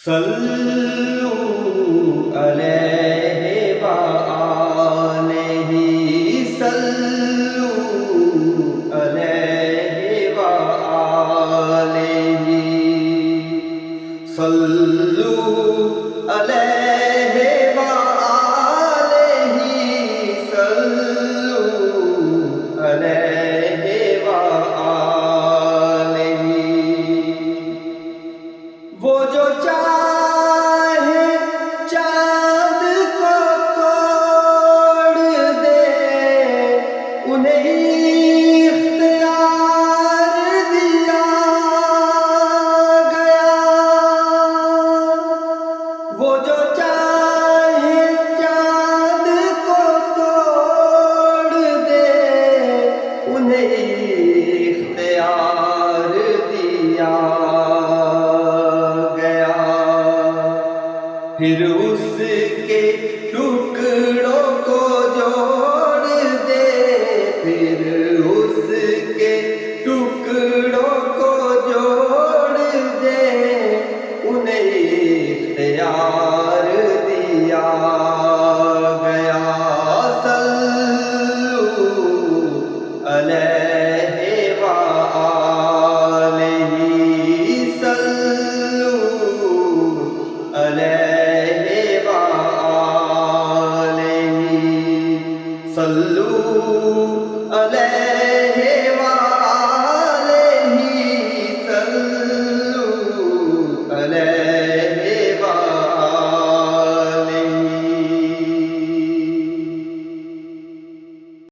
صلو علیہ وآلہ، صلو علیہ وآلہ، صلو علیہ وآلہ، صلو علیہ وآلہ۔ وہ جو چاہے چاند کو توڑ دے، انہیں اختیار دیا گیا۔ وہ جو چاہے چاند کو توڑ دے، انہیں اختیار دیا گیا۔ پھر اس کے